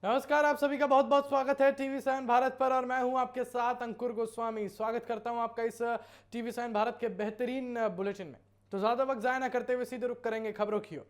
नमस्कार, आप सभी का बहुत बहुत स्वागत है टीवी7 भारत पर और मैं हूं आपके साथ अंकुर गोस्वामी। स्वागत करता हूं आपका इस टीवी7 भारत के बेहतरीन बुलेटिन में। तो ज्यादा वक्त जाया ना करते हुए सीधे रुक करेंगे खबरों की ओर।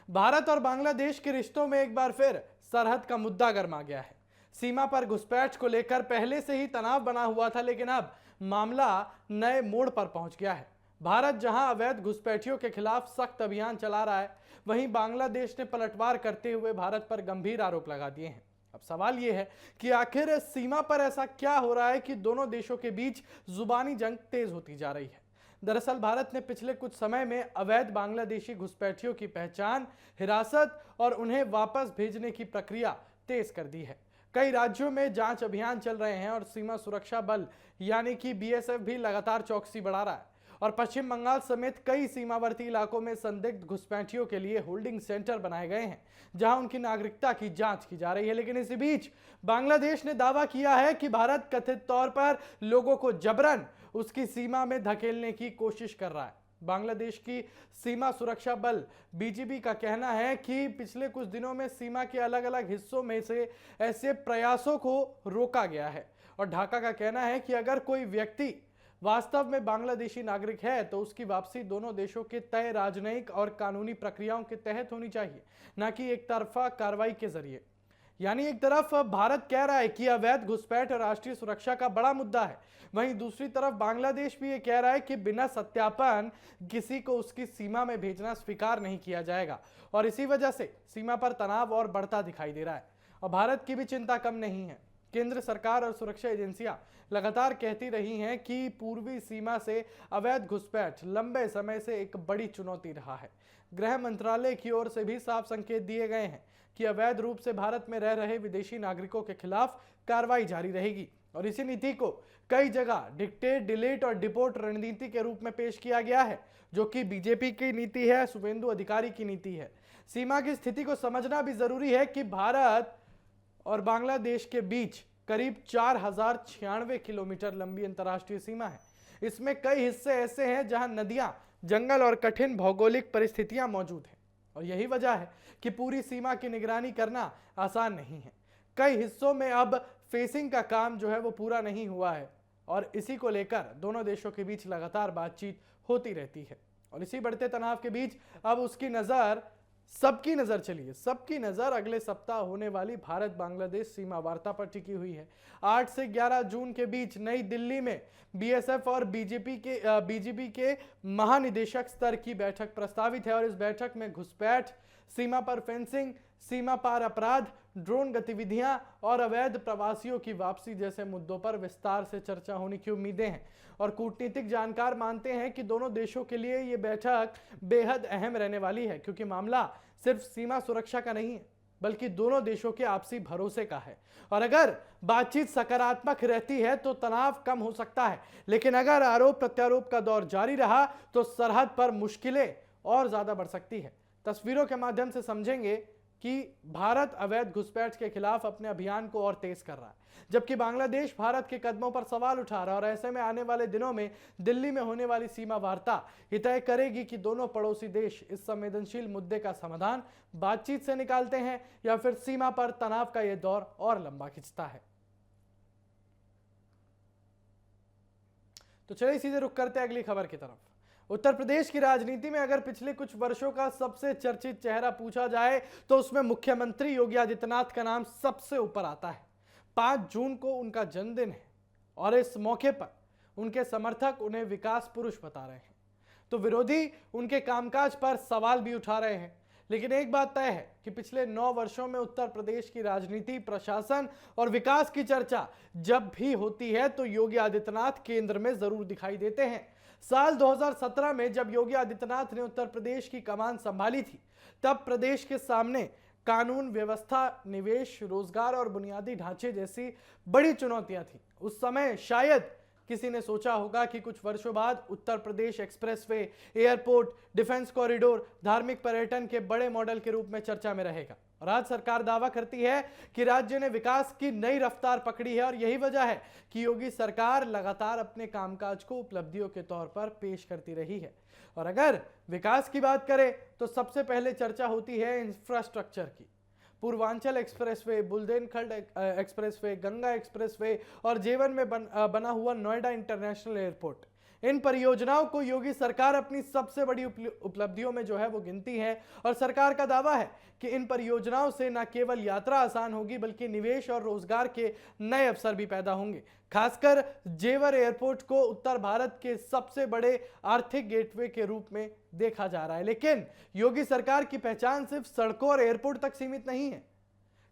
भारत और बांग्लादेश के रिश्तों में एक बार फिर सरहद का मुद्दा गर्मा गया है। सीमा पर घुसपैठ को लेकर पहले से ही तनाव बना हुआ था, लेकिन अब मामला नए मोड़ पर पहुंच गया है। भारत जहां अवैध घुसपैठियों के खिलाफ सख्त अभियान चला रहा है, वहीं बांग्लादेश ने पलटवार करते हुए भारत पर गंभीर आरोप लगा दिए हैं। अब सवाल यह है कि आखिर सीमा पर ऐसा क्या हो रहा है कि दोनों देशों के बीच जुबानी जंग तेज होती जा रही है। दरअसल भारत ने पिछले कुछ समय में अवैध बांग्लादेशी घुसपैठियों की पहचान, हिरासत और उन्हें वापस भेजने की प्रक्रिया तेज कर दी है। कई राज्यों में जांच अभियान चल रहे हैं और सीमा सुरक्षा बल यानी कि बीएसएफ भी लगातार चौकसी बढ़ा रहा है। और पश्चिम बंगाल समेत कई सीमावर्ती इलाकों में संदिग्ध घुसपैठियों के लिए होल्डिंग सेंटर बनाए गए हैं, जहां उनकी नागरिकता की जांच की जा रही है। लेकिन इसी बीच बांग्लादेश ने दावा किया है कि भारत कथित तौर पर लोगों को जबरन उसकी सीमा में धकेलने की कोशिश कर रहा है। बांग्लादेश की सीमा सुरक्षा बल बीजीबी का कहना है कि पिछले कुछ दिनों में सीमा के अलग अलग हिस्सों में से ऐसे प्रयासों को रोका गया है। और ढाका का कहना है कि अगर कोई व्यक्ति वास्तव में बांग्लादेशी नागरिक है तो उसकी वापसी दोनों देशों के तय राजनयिक और कानूनी प्रक्रियाओं के तहत होनी चाहिए, न कि एक तरफा कार्रवाई के जरिए। यानी एक तरफ भारत कह रहा है कि अवैध घुसपैठ राष्ट्रीय सुरक्षा का बड़ा मुद्दा है, वहीं दूसरी तरफ बांग्लादेश भी ये कह रहा है कि बिना सत्यापन किसी को उसकी सीमा में भेजना स्वीकार नहीं किया जाएगा। और इसी वजह से सीमा पर तनाव और बढ़ता दिखाई दे रहा है। और भारत की भी चिंता कम नहीं है। केंद्र सरकार और सुरक्षा एजेंसियां लगातार कहती रही हैं कि पूर्वी सीमा से अवैध घुसपैठ लंबे समय से एक बड़ी चुनौती रहा है। गृह मंत्रालय की ओर से भी साफ संकेत दिए गए हैं कि अवैध रूप से भारत में रह रहे विदेशी नागरिकों के खिलाफ कार्रवाई जारी रहेगी। और इसी नीति को कई जगह डिक्टेट, डिलीट और डिपोर्ट रणनीति के रूप में पेश किया गया है, जो कि बीजेपी की नीति है, शुभेंदु अधिकारी की नीति है। सीमा की स्थिति को समझना भी जरूरी है कि भारत और बांग्लादेश के बीच करीब 4096 किलोमीटर लंबी अंतर्राष्ट्रीय सीमा है। इसमें कई हिस्से ऐसे हैं जहां नदियां, जंगल और कठिन भौगोलिक परिस्थितियां मौजूद हैं। और यही वजह है कि पूरी सीमा की निगरानी करना आसान नहीं है। कई हिस्सों में अब फेसिंग का काम जो है वो पूरा नहीं हुआ है और इसी को लेकर दोनों देशों के बीच लगातार बातचीत होती रहती है। और इसी बढ़ते तनाव के बीच अब सबकी नजर अगले सप्ताह होने वाली भारत बांग्लादेश सीमा वार्ता पर टिकी हुई है। 8 से 11 जून के बीच नई दिल्ली में बीएसएफ और बीजीबी के महानिदेशक स्तर की बैठक प्रस्तावित है। और इस बैठक में घुसपैठ, सीमा पर फेंसिंग, सीमा पार अपराध, ड्रोन गतिविधियां और अवैध प्रवासियों की वापसी जैसे मुद्दों पर विस्तार से चर्चा होने की उम्मीदें हैं। और कूटनीतिक जानकार मानते हैं कि दोनों देशों के लिए यह बैठक बेहद अहम रहने वाली है, क्योंकि मामला सिर्फ सीमा सुरक्षा का नहीं है, बल्कि दोनों देशों के आपसी भरोसे का है। और अगर बातचीत सकारात्मक रहती है तो तनाव कम हो सकता है, लेकिन अगर आरोप प्रत्यारोप का दौर जारी रहा तो सरहद पर मुश्किलें और ज्यादा बढ़ सकती है। तस्वीरों के माध्यम से समझेंगे कि भारत अवैध घुसपैठ के खिलाफ अपने अभियान को और तेज कर रहा है, जबकि बांग्लादेश भारत के कदमों पर सवाल उठा रहा है। और ऐसे में आने वाले दिनों में दिल्ली में होने वाली सीमा वार्ता ये तय करेगी कि दोनों पड़ोसी देश इस संवेदनशील मुद्दे का समाधान बातचीत से निकालते हैं या फिर सीमा पर तनाव का यह दौर और लंबा खिंचता है। तो चलिए सीधे रुक करते हैं अगली खबर की तरफ। उत्तर प्रदेश की राजनीति में अगर पिछले कुछ वर्षों का सबसे चर्चित चेहरा पूछा जाए तो उसमें मुख्यमंत्री योगी आदित्यनाथ का नाम सबसे ऊपर आता है। 5 जून को उनका जन्मदिन है और इस मौके पर उनके समर्थक उन्हें विकास पुरुष बता रहे हैं, तो विरोधी उनके कामकाज पर सवाल भी उठा रहे हैं। लेकिन एक बात तय है कि पिछले 9 वर्षों में उत्तर प्रदेश की राजनीति, प्रशासन और विकास की चर्चा जब भी होती है तो योगी आदित्यनाथ केंद्र में जरूर दिखाई देते हैं। साल 2017 में जब योगी आदित्यनाथ ने उत्तर प्रदेश की कमान संभाली थी, तब प्रदेश के सामने कानून व्यवस्था, निवेश, रोजगार और बुनियादी ढांचे जैसी बड़ी चुनौतियां थी। उस समय शायद किसी ने सोचा होगा कि कुछ वर्षों बाद Uttar Pradesh expressway, airport, defence corridor, धार्मिक पर्यटन के बड़े मॉडल के रूप में चर्चा में रहेगा। और आज सरकार दावा करती है कि राज्य ने विकास की नई रफ्तार पकड़ी है। और यही वजह है कि योगी सरकार लगातार अपने कामकाज को उपलब्धियों के तौर पर पेश करती रही है। और अगर विकास की बात करें तो सबसे पहले चर्चा होती है इंफ्रास्ट्रक्चर की। Purvanchal expressway, Bundelkhand expressway, Ganga expressway और जेवन में बना हुआ नोएडा इंटरनेशनल एयरपोर्ट, इन परियोजनाओं को योगी सरकार अपनी सबसे बड़ी उपलब्धियों में जो है वो गिनती है। और सरकार का दावा है कि इन परियोजनाओं से न केवल यात्रा आसान होगी बल्कि निवेश और रोजगार के नए अवसर भी पैदा होंगे। खासकर जेवर एयरपोर्ट को उत्तर भारत के सबसे बड़े आर्थिक गेटवे के रूप में देखा जा रहा है। लेकिन योगी सरकार की पहचान सिर्फ सड़कों और एयरपोर्ट तक सीमित नहीं है,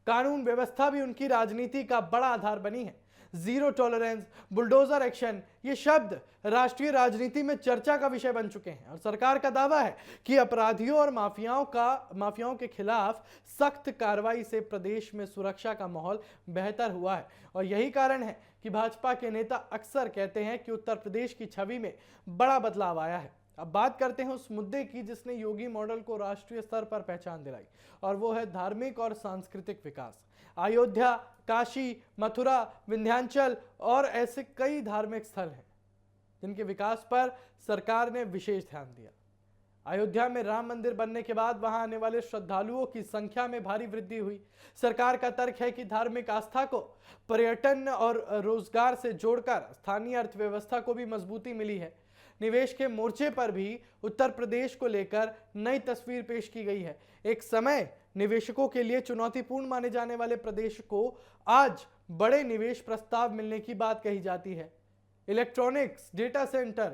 कानून व्यवस्था भी उनकी राजनीति का बड़ा आधार बनी है। जीरो टॉलरेंस, बुलडोजर एक्शन, ये शब्द राष्ट्रीय राजनीति में चर्चा का विषय बन चुके हैं और सरकार का दावा है कि अपराधियों और माफियाओं के खिलाफ सख्त कार्रवाई से प्रदेश में सुरक्षा का माहौल बेहतर हुआ है। और यही कारण है कि भाजपा के नेता अक्सर कहते हैं कि उत्तर प्रदेश की छवि में बड़ा बदलाव आया है। अब बात करते हैं उस मुद्दे की जिसने योगी मॉडल को राष्ट्रीय स्तर पर पहचान दिलाई, और वो है धार्मिक और सांस्कृतिक विकास। अयोध्या, काशी, मथुरा, विंध्याचल और ऐसे कई धार्मिक स्थल हैं जिनके विकास पर सरकार ने विशेष ध्यान दिया। अयोध्या में राम मंदिर बनने के बाद वहां आने वाले श्रद्धालुओं की संख्या में भारी वृद्धि हुई। सरकार का तर्क है कि धार्मिक आस्था को पर्यटन और रोजगार से जोड़कर स्थानीय अर्थव्यवस्था को भी मजबूती मिली है। निवेश के मोर्चे पर भी उत्तर प्रदेश को लेकर नई तस्वीर पेश की गई है। एक समय निवेशकों के लिए चुनौतीपूर्ण माने जाने वाले प्रदेश को आज बड़े निवेश प्रस्ताव मिलने की बात कही जाती है। Electronics, data centre,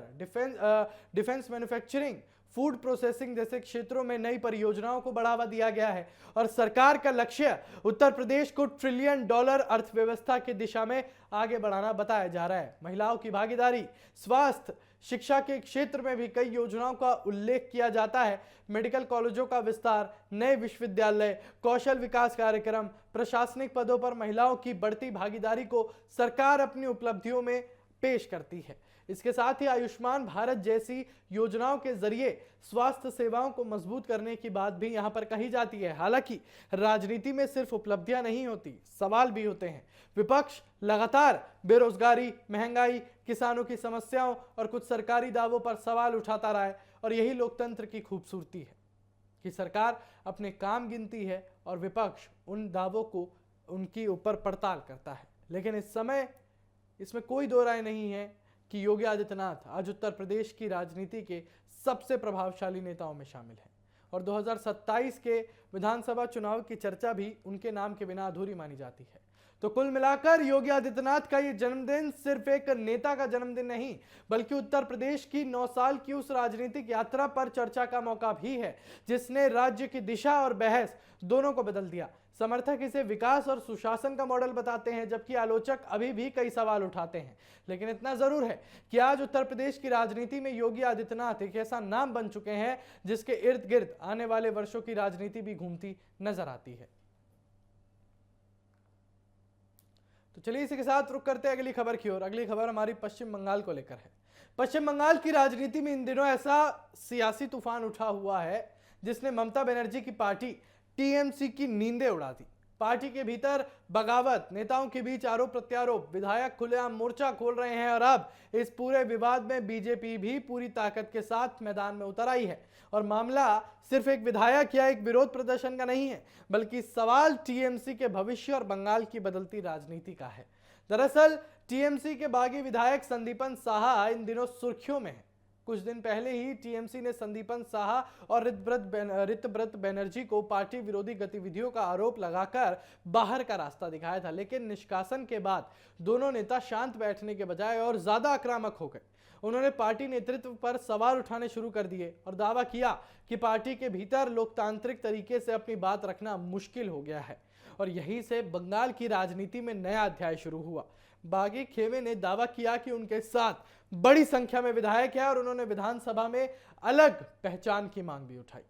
defence manufacturing, food processing जैसे क्षेत्रों में नई परियोजनाओं को बढ़ावा दिया गया है और सरकार का लक्ष्य उत्तर प्रदेश को $1 ट्रिलियन अर्थव्यवस्था की दिशा में आगे बढ़ाना बताया जा रहा है। महिलाओं की भागीदारी, स्वास्थ्य, शिक्षा के क्षेत्र में भी कई योजनाओं का उल्लेख किया जाता है। मेडिकल कॉलेजों का विस्तार, नए विश्वविद्यालय, कौशल विकास कार्यक्रम, प्रशासनिक पदों पर महिलाओं की बढ़ती भागीदारी को सरकार अपनी उपलब्धियों में पेश करती है। इसके साथ ही आयुष्मान भारत जैसी योजनाओं के जरिए स्वास्थ्य सेवाओं को मजबूत करने की बात भी यहां पर कही जाती है। हालांकि राजनीति में सिर्फ उपलब्धियां नहीं होती, सवाल भी होते हैं। विपक्ष लगातार बेरोजगारी, महंगाई, किसानों की समस्याओं और कुछ सरकारी दावों पर सवाल उठाता रहा है और यही लोकतंत्र की खूबसूरती है कि सरकार अपने काम गिनती है और विपक्ष उन दावों को उनकी ऊपर पड़ताल करता है। लेकिन इस समय इसमें कोई दो राय नहीं है कि योगी आदित्यनाथ आज उत्तर प्रदेश की राजनीति के सबसे प्रभावशाली नेताओं में शामिल हैं और 2027 के विधानसभा चुनाव की चर्चा भी उनके नाम के बिना अधूरी मानी जाती है। तो कुल मिलाकर योगी आदित्यनाथ का ये जन्मदिन सिर्फ एक नेता का जन्मदिन नहीं बल्कि उत्तर प्रदेश की 9 साल की उस राजनीतिक यात्रा पर चर्चा का मौका भी है जिसने राज्य की दिशा और बहस दोनों को बदल दिया। समर्थक इसे विकास और सुशासन का मॉडल बताते हैं जबकि आलोचक अभी भी कई सवाल उठाते हैं। लेकिन इतना जरूर है कि आज उत्तर प्रदेश की राजनीति में योगी आदित्यनाथ एक ऐसा नाम बन चुके हैं जिसके इर्द गिर्द आने वाले वर्षों की राजनीति भी घूमती नजर आती है। तो चलिए इसी के साथ रुक करते हैं अगली खबर की ओर। अगली खबर हमारी पश्चिम बंगाल को लेकर है। पश्चिम बंगाल की राजनीति में इन दिनों ऐसा सियासी तूफान उठा हुआ है जिसने ममता बनर्जी की पार्टी टीएमसी की नींदें उड़ा दी। पार्टी के भीतर बगावत, नेताओं के बीच आरोप प्रत्यारोप, विधायक खुलेआम मोर्चा खोल रहे हैं और अब इस पूरे विवाद में बीजेपी भी पूरी ताकत के साथ मैदान में उतर आई है। और मामला सिर्फ एक विधायक या एक विरोध प्रदर्शन का नहीं है बल्कि सवाल टीएमसी के भविष्य और बंगाल की बदलती राजनीति का है। दरअसल टीएमसी के बागी विधायक संदीपन साहा इन दिनों सुर्खियों में है। कुछ दिन पहले ही टीएमसी ने संदीपन साहा और ऋतव्रत बनर्जी को पार्टी विरोधी गतिविधियों का आरोप लगाकर बाहर का रास्ता दिखाया था। लेकिन निष्कासन के बाद दोनों नेता शांत बैठने के बजाय और ज्यादा आक्रामक हो गए। उन्होंने पार्टी नेतृत्व पर सवाल उठाने शुरू कर दिए और दावा किया कि पार्टी के भीतर लोकतांत्रिक तरीके से अपनी बात रखना मुश्किल हो गया है और यहीं से बंगाल की राजनीति में नया अध्याय शुरू हुआ। बागी खेमे ने दावा किया कि उनके साथ बड़ी संख्या में विधायक हैं और उन्होंने विधानसभा में अलग पहचान की मांग भी उठाई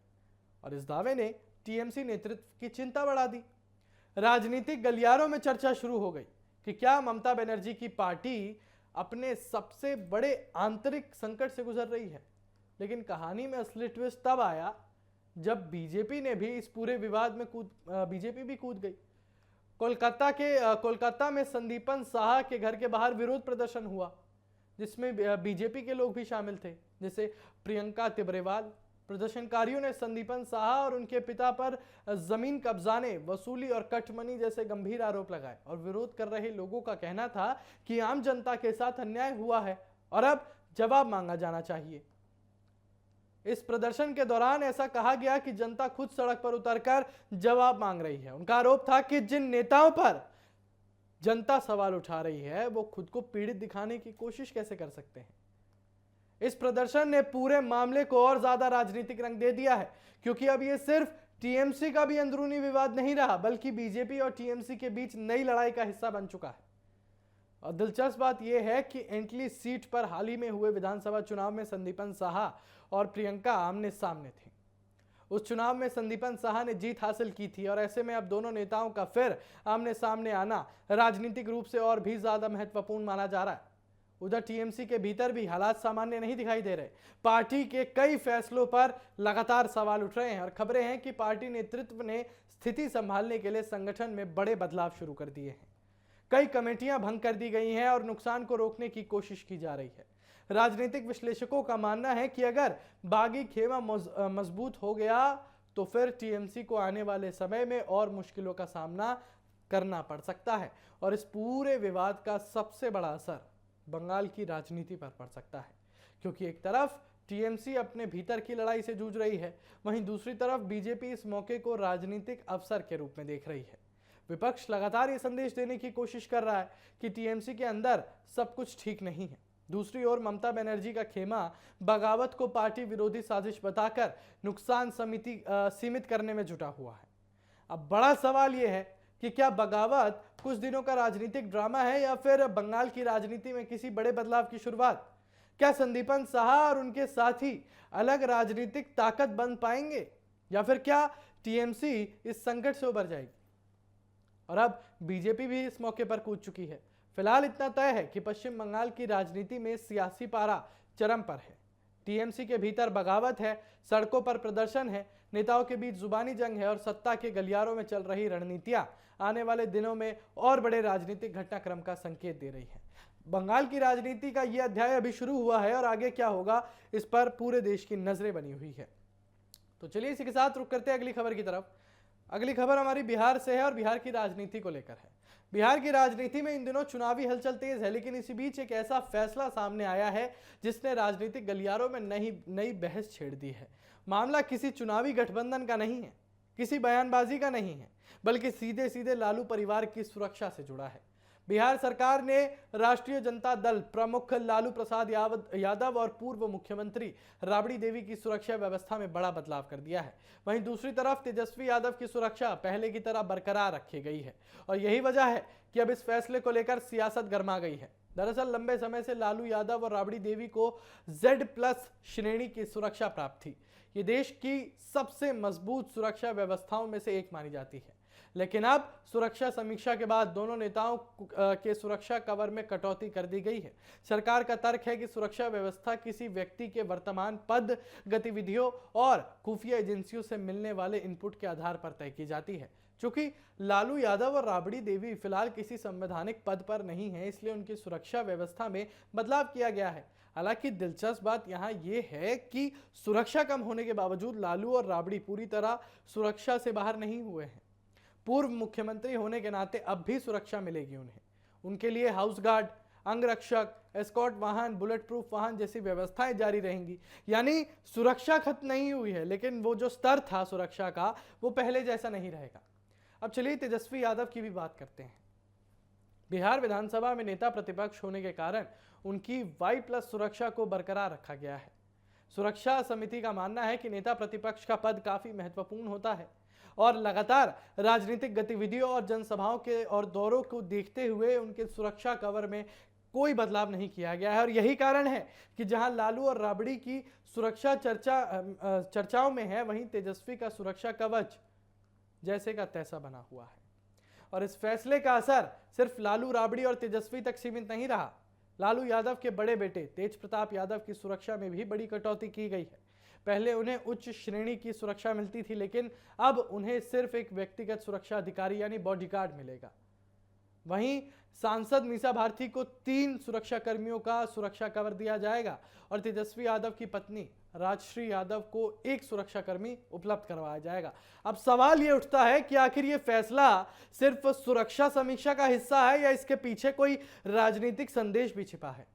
और इस दावे ने टीएमसी नेतृत्व की चिंता बढ़ा दी। राजनीतिक गलियारों में चर्चा शुरू हो गई कि क्या ममता बनर्जी की पार्टी अपने सबसे बड़े आंतरिक संकट से गुजर रही है। लेकिन कहानी में असली ट्विस्ट तब आया जब बीजेपी ने भी इस पूरे विवाद में बीजेपी भी कूद गई। कोलकाता में संदीपन साहा के घर के बाहर विरोध प्रदर्शन हुआ जिसमें बीजेपी के लोग भी शामिल थे जैसे प्रियंका तिब्रेवाल, प्रदर्शनकारियों ने संदीपन साहा और उनके पिता पर जमीन कब्जाने, वसूली और कटमनी जैसे गंभीर आरोप लगाए और विरोध कर रहे लोगों का कहना था कि आम जनता के साथ अन्याय हुआ है और अब जवाब मांगा जाना चाहिए। इस प्रदर्शन के दौरान ऐसा कहा गया कि जनता खुद सड़क पर उतरकर जवाब मांग रही है। उनका आरोप था कि जिन नेताओं पर जनता सवाल उठा रही है वो खुद को पीड़ित दिखाने की कोशिश कैसे कर सकते हैं। इस प्रदर्शन ने पूरे मामले को और ज्यादा राजनीतिक रंग दे दिया है, क्योंकि अब ये सिर्फ टीएमसी का भी अंदरूनी विवाद नहीं रहा, बल्कि बीजेपी और टीएमसी के बीच नई लड़ाई का हिस्सा बन चुका है। और दिलचस्प बात यह है कि एंटली सीट पर हाल ही में हुए विधानसभा चुनाव में संदीपन साहा और प्रियंका आमने सामने थे। उस चुनाव में संदीपन साहा ने जीत हासिल की थी और ऐसे में अब दोनों नेताओं का फिर आमने सामने आना राजनीतिक रूप से और भी ज्यादा महत्वपूर्ण माना जा रहा है। उधर टीएमसी के भीतर भी हालात सामान्य नहीं दिखाई दे रहे। पार्टी के कई फैसलों पर लगातार सवाल उठ रहे हैं और खबरें हैं कि पार्टी नेतृत्व ने स्थिति संभालने के लिए संगठन में बड़े बदलाव शुरू कर दिए हैं। कई कमेटियां भंग कर दी गई हैं और नुकसान को रोकने की कोशिश की जा रही है। राजनीतिक विश्लेषकों का मानना है कि अगर बागी खेमा मजबूत हो गया तो फिर टीएमसी को आने वाले समय में और मुश्किलों का सामना करना पड़ सकता है और इस पूरे विवाद का सबसे बड़ा असर बंगाल की राजनीति पर पड़ सकता है, क्योंकि एक तरफ टीएमसी अपने भीतर की लड़ाई से जूझ रही है, वहीं दूसरी तरफ बीजेपी इस मौके को राजनीतिक अवसर के रूप में देख रही है। विपक्ष लगातार ये संदेश देने की कोशिश कर रहा है कि टीएमसी के अंदर सब कुछ ठीक नहीं है। दूसरी ओर ममता बनर्जी का खेमा बगावत को पार्टी विरोधी साजिश बताकर नुकसान सीमित करने में जुटा हुआ है। अब बड़ा सवाल यह है कि क्या बगावत कुछ दिनों का राजनीतिक ड्रामा है या फिर बंगाल की राजनीति में किसी बड़े बदलाव की शुरुआत? क्या संदीपन साहा और उनके साथी अलग राजनीतिक ताकत बन पाएंगे या फिर क्या टीएमसी इस संकट से उबर जाएगी? और अब बीजेपी भी इस मौके पर कूद चुकी है। फिलहाल इतना तय है कि पश्चिम बंगाल की राजनीति में सियासी पारा चरम पर है। टीएमसी के भीतर बगावत है, सड़कों पर प्रदर्शन है, नेताओं के बीच जुबानी जंग है और सत्ता के गलियारों में चल रही रणनीतियां आने वाले दिनों में और बड़े राजनीतिक घटनाक्रम का संकेत दे रही है। बंगाल की राजनीति का यह अध्याय अभी शुरू हुआ है और आगे क्या होगा इस पर पूरे देश की नजरें बनी हुई है। तो चलिए इसी के साथ रुक करते हैं अगली खबर की तरफ। अगली खबर हमारी बिहार से है और बिहार की राजनीति को लेकर है। बिहार की राजनीति में इन दिनों चुनावी हलचल तेज है, लेकिन इसी बीच एक ऐसा फैसला सामने आया है जिसने राजनीतिक गलियारों में नई बहस छेड़ दी है। मामला किसी चुनावी गठबंधन का नहीं है, किसी बयानबाजी का नहीं है, बल्कि सीधे सीधे लालू परिवार की सुरक्षा से जुड़ा है। बिहार सरकार ने राष्ट्रीय जनता दल प्रमुख लालू प्रसाद यादव और पूर्व मुख्यमंत्री राबड़ी देवी की सुरक्षा व्यवस्था में बड़ा बदलाव कर दिया है। वहीं दूसरी तरफ तेजस्वी यादव की सुरक्षा पहले की तरह बरकरार रखी गई है और यही वजह है कि अब इस फैसले को लेकर सियासत गर्मा गई है। दरअसल लंबे समय से लालू यादव और राबड़ी देवी को Z+ श्रेणी की सुरक्षा प्राप्त थी। ये देश की सबसे मजबूत सुरक्षा व्यवस्थाओं में से एक मानी जाती है, लेकिन अब सुरक्षा समीक्षा के बाद दोनों नेताओं के सुरक्षा कवर में कटौती कर दी गई है। सरकार का तर्क है कि सुरक्षा व्यवस्था किसी व्यक्ति के वर्तमान पद, गतिविधियों और खुफिया एजेंसियों से मिलने वाले इनपुट के आधार पर तय की जाती है। चूंकि लालू यादव और राबड़ी देवी फिलहाल किसी संवैधानिक पद पर नहीं है, इसलिए उनकी सुरक्षा व्यवस्था में बदलाव किया गया है। हालांकि दिलचस्प बात यहाँ यह है कि सुरक्षा कम होने के बावजूद लालू और राबड़ी पूरी तरह सुरक्षा से बाहर नहीं हुए हैं। पूर्व मुख्यमंत्री होने के नाते अब भी सुरक्षा मिलेगी उन्हें। उनके लिए हाउस गार्ड, अंगरक्षक, एस्कॉर्ट वाहन, बुलेट प्रूफ वाहन जैसी व्यवस्थाएं जारी रहेंगी। यानी सुरक्षा खत्म नहीं हुई है, लेकिन वो जो स्तर था सुरक्षा का वो पहले जैसा नहीं रहेगा। अब चलिए तेजस्वी यादव की भी बात करते हैं। बिहार विधानसभा में नेता प्रतिपक्ष होने के कारण उनकी Y+ सुरक्षा को बरकरार रखा गया है। सुरक्षा समिति का मानना है कि नेता प्रतिपक्ष का पद काफी महत्वपूर्ण होता है और लगातार राजनीतिक गतिविधियों और जनसभाओं के और दौरों को देखते हुए उनके सुरक्षा कवर में कोई बदलाव नहीं किया गया है। और यही कारण है कि जहां लालू और राबड़ी की सुरक्षा चर्चाओं में है, वहीं तेजस्वी का सुरक्षा कवच जैसे का तैसा बना हुआ है। और इस फैसले का असर सिर्फ लालू, राबड़ी और तेजस्वी तक सीमित नहीं रहा। लालू यादव के बड़े बेटे तेज प्रताप यादव की सुरक्षा में भी बड़ी कटौती की गई है। पहले उन्हें उच्च श्रेणी की सुरक्षा मिलती थी, लेकिन अब उन्हें सिर्फ एक व्यक्तिगत सुरक्षा अधिकारी यानी बॉडीगार्ड मिलेगा। वहीं सांसद मीसा भारती को 3 सुरक्षा कर्मियों का सुरक्षा कवर दिया जाएगा और तेजस्वी यादव की पत्नी राजश्री यादव को 1 सुरक्षाकर्मी उपलब्ध करवाया जाएगा। अब सवाल यह उठता है कि आखिर यह फैसला सिर्फ सुरक्षा समीक्षा का हिस्सा है या इसके पीछे कोई राजनीतिक संदेश भी छिपा है,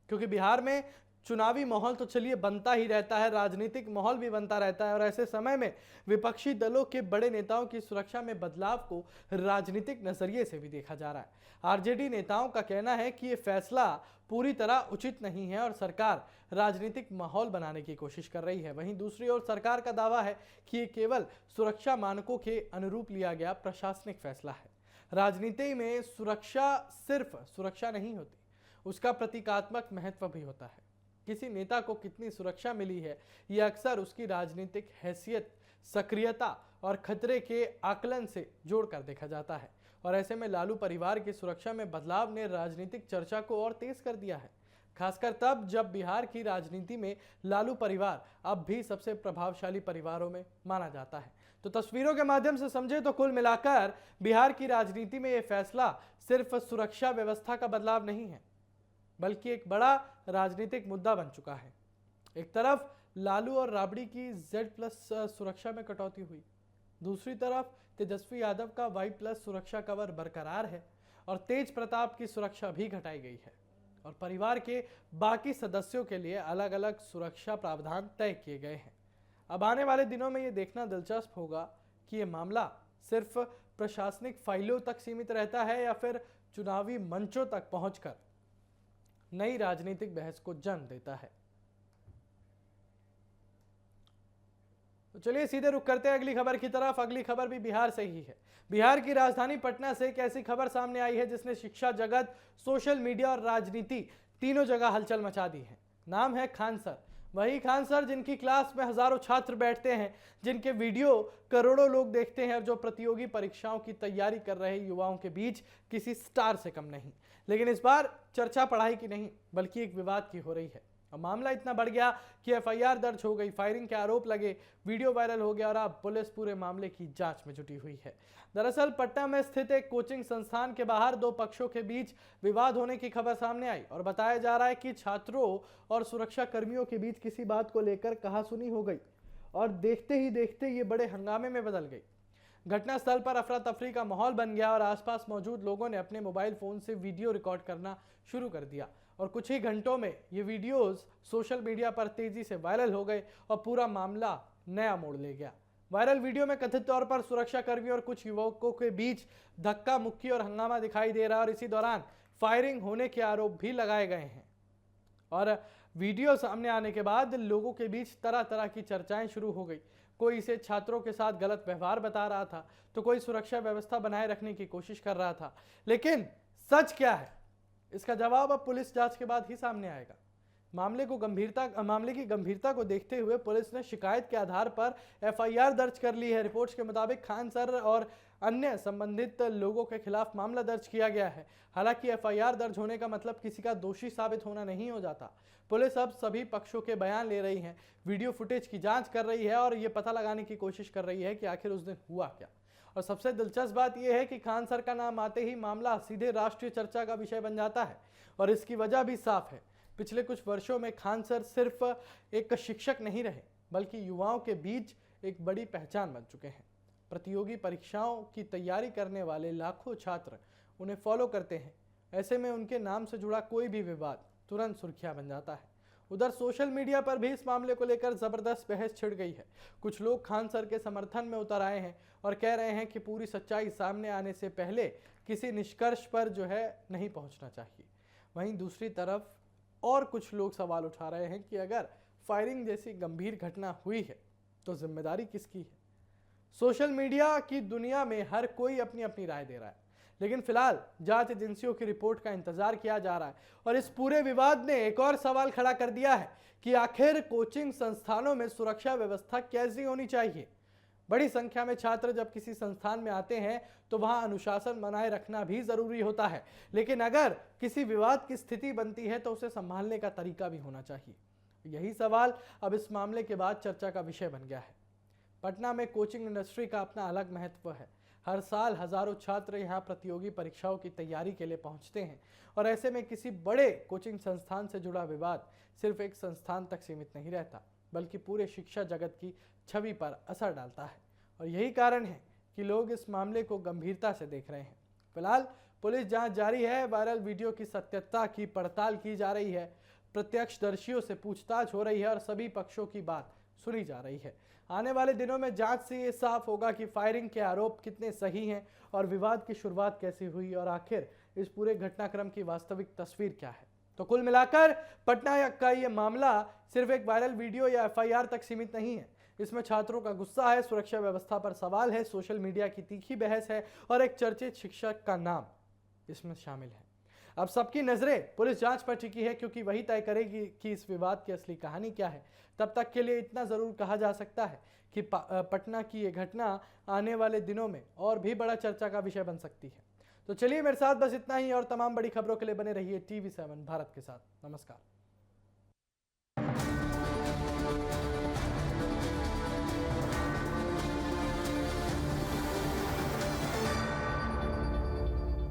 क्योंकि बिहार में चुनावी माहौल तो चलिए बनता ही रहता है, राजनीतिक माहौल भी बनता रहता है और ऐसे समय में विपक्षी दलों के बड़े नेताओं की सुरक्षा में बदलाव को राजनीतिक नजरिए से भी देखा जा रहा है। आरजेडी नेताओं का कहना है कि यह फैसला पूरी तरह उचित नहीं है और सरकार राजनीतिक माहौल बनाने की कोशिश कर रही है। वहीं दूसरी ओर सरकार का दावा है कि ये केवल सुरक्षा मानकों के अनुरूप लिया गया प्रशासनिक फैसला है। राजनीति में सुरक्षा सिर्फ सुरक्षा नहीं होती, उसका प्रतीकात्मक महत्व भी होता है। किसी नेता को कितनी सुरक्षा मिली है यह अक्सर उसकी राजनीतिक हैसियत, सक्रियता और खतरे के आकलन से जोड़कर देखा जाता है और ऐसे में लालू परिवार की सुरक्षा में बदलाव ने राजनीतिक चर्चा को और तेज कर दिया है, खासकर तब जब बिहार की राजनीति में लालू परिवार अब भी सबसे प्रभावशाली परिवारों में माना जाता है। तो तस्वीरों के माध्यम से समझे तो कुल मिलाकर बिहार की राजनीति में यह फैसला सिर्फ सुरक्षा व्यवस्था का बदलाव नहीं है, बल्कि एक बड़ा राजनीतिक मुद्दा बन चुका है। एक तरफ लालू और राबड़ी की Z+ सुरक्षा में कटौती हुई, दूसरी तरफ तेजस्वी यादव का Y+ सुरक्षा कवर बरकरार है और तेज प्रताप की सुरक्षा भी घटाई गई है और परिवार के बाकी सदस्यों के लिए अलग अलग सुरक्षा प्रावधान तय किए गए हैं। अब आने वाले दिनों में ये देखना दिलचस्प होगा कि ये मामला सिर्फ प्रशासनिक फाइलों तक सीमित रहता है या फिर चुनावी मंचों तक पहुंचकर नई राजनीतिक बहस को जन्म देता है। तो चलिए सीधे रुख करते हैं अगली खबर की तरफ। अगली खबर भी बिहार से ही है। बिहार की राजधानी पटना से एक ऐसी खबर सामने आई है जिसने शिक्षा जगत, सोशल मीडिया और राजनीति तीनों जगह हलचल मचा दी है। नाम है खान सर। वही खान सर जिनकी क्लास में हजारों छात्र बैठते हैं, जिनके वीडियो करोड़ों लोग देखते हैं और जो प्रतियोगी परीक्षाओं की तैयारी कर रहे युवाओं के बीच किसी स्टार से कम नहीं। लेकिन इस बार चर्चा पढ़ाई की नहीं बल्कि एक विवाद की हो रही है। अब मामला इतना बढ़ गया कि FIR दर्ज हो गई, फायरिंग के आरोप लगे, वीडियो वायरल हो गया और अब पुलिस पूरे मामले की जांच में जुटी हुई है। दरअसल पटना में स्थित एक कोचिंग संस्थान के बाहर 2 पक्षों के बीच विवाद होने की खबर सामने आई और बताया जा रहा है कि छात्रों और सुरक्षा कर्मियों के बीच किसी बात को लेकर कहासुनी हो गई और देखते ही देखते ये बड़े हंगामे में बदल गई। घटनास्थल पर अफरा तफरी का माहौल बन गया और आसपास मौजूद लोगों ने अपने मोबाइल फोन से वीडियो रिकॉर्ड करना शुरू कर दिया और कुछ ही घंटों में ये वीडियोस सोशल मीडिया पर तेजी से वायरल हो गए और पूरा मामला नया मोड़ ले गया। वायरल वीडियो में कथित तौर पर सुरक्षा कर्मियों और कुछ युवकों के बीच धक्का मुक्की और हंगामा दिखाई दे रहा है और इसी दौरान फायरिंग होने के आरोप भी लगाए गए हैं। और वीडियो सामने आने के बाद लोगों के बीच तरह तरह की चर्चाएं शुरू हो गई। कोई इसे छात्रों के साथ गलत व्यवहार बता रहा था तो कोई सुरक्षा व्यवस्था बनाए रखने की कोशिश कर रहा था। लेकिन सच क्या है, इसका जवाब अब पुलिस जांच के बाद ही सामने आएगा। मामले की गंभीरता को देखते हुए पुलिस ने शिकायत के आधार पर FIR दर्ज कर ली है। रिपोर्ट्स के मुताबिक खान सर और अन्य संबंधित लोगों के खिलाफ मामला दर्ज किया गया है। हालांकि FIR दर्ज होने का मतलब किसी का दोषी साबित होना नहीं हो जाता। पुलिस अब सभी पक्षों के बयान ले रही है, वीडियो फुटेज की जांच कर रही है और ये पता लगाने की कोशिश कर रही है कि आखिर उस दिन हुआ क्या। और सबसे दिलचस्प बात यह है कि खान सर का नाम आते ही मामला सीधे राष्ट्रीय चर्चा का विषय बन जाता है और इसकी वजह भी साफ है। पिछले कुछ वर्षों में खान सर सिर्फ एक शिक्षक नहीं रहे बल्कि युवाओं के बीच एक बड़ी पहचान बन चुके हैं। प्रतियोगी परीक्षाओं की तैयारी करने वाले लाखों छात्र उन्हें फॉलो करते हैं। ऐसे में उनके नाम से जुड़ा कोई भी विवाद तुरंत सुर्खियां बन जाता है। उधर सोशल मीडिया पर भी इस मामले को लेकर जबरदस्त बहस छिड़ गई है। कुछ लोग खान सर के समर्थन में उतर आए हैं और कह रहे हैं कि पूरी सच्चाई सामने आने से पहले किसी निष्कर्ष पर नहीं पहुंचना चाहिए। वहीं दूसरी तरफ और कुछ लोग सवाल उठा रहे हैं कि अगर फायरिंग जैसी गंभीर घटना हुई है तो जिम्मेदारी किसकी है। सोशल मीडिया की दुनिया में हर कोई अपनी अपनी राय दे रहा है, लेकिन फिलहाल जांच एजेंसियों की रिपोर्ट का इंतजार किया जा रहा है। और इस पूरे विवाद ने एक और सवाल खड़ा कर दिया है कि आखिर कोचिंग संस्थानों में सुरक्षा व्यवस्था कैसी होनी चाहिए। बड़ी संख्या में छात्र जब किसी संस्थान में आते हैं तो वहां अनुशासन बनाए रखना भी जरूरी होता है, लेकिन अगर किसी विवाद की स्थिति बनती है तो उसे संभालने का तरीका भी होना चाहिए। यही सवाल अब इस मामले के बाद चर्चा का विषय बन गया है। पटना में कोचिंग इंडस्ट्री का अपना अलग महत्व है। हर साल हजारों छात्र यहाँ प्रतियोगी परीक्षाओं की तैयारी के लिए पहुंचते हैं और ऐसे में किसी बड़े कोचिंग संस्थान से जुड़ा विवाद सिर्फ एक संस्थान तक सीमित नहीं रहता, बल्कि पूरे शिक्षा जगत की छवि पर असर डालता है। और यही कारण है कि लोग इस मामले को गंभीरता से देख रहे हैं। फिलहाल पुलिस जांच जारी है, वायरल वीडियो की सत्यता की पड़ताल की जा रही है, प्रत्यक्षदर्शियों से पूछताछ हो रही है और सभी पक्षों की बात सुनी जा रही है। आने वाले दिनों में जांच से ये साफ होगा कि फायरिंग के आरोप कितने सही हैं और विवाद की शुरुआत कैसे हुई और आखिर इस पूरे घटनाक्रम की वास्तविक तस्वीर क्या है। तो कुल मिलाकर पटना का ये मामला सिर्फ एक वायरल वीडियो या एफआईआर तक सीमित नहीं है। इसमें छात्रों का गुस्सा है, सुरक्षा व्यवस्था पर सवाल है, सोशल मीडिया की तीखी बहस है और एक चर्चित शिक्षक का नाम इसमें शामिल है। अब सबकी नजरें पुलिस जांच पर टिकी है, क्योंकि वही तय करेगी कि इस विवाद की असली कहानी क्या है। तब तक के लिए इतना जरूर कहा जा सकता है कि पटना की ये घटना आने वाले दिनों में और भी बड़ा चर्चा का विषय बन सकती है। तो चलिए, मेरे साथ बस इतना ही और तमाम बड़ी खबरों के लिए बने रहिए TV7 भारत के साथ। नमस्कार।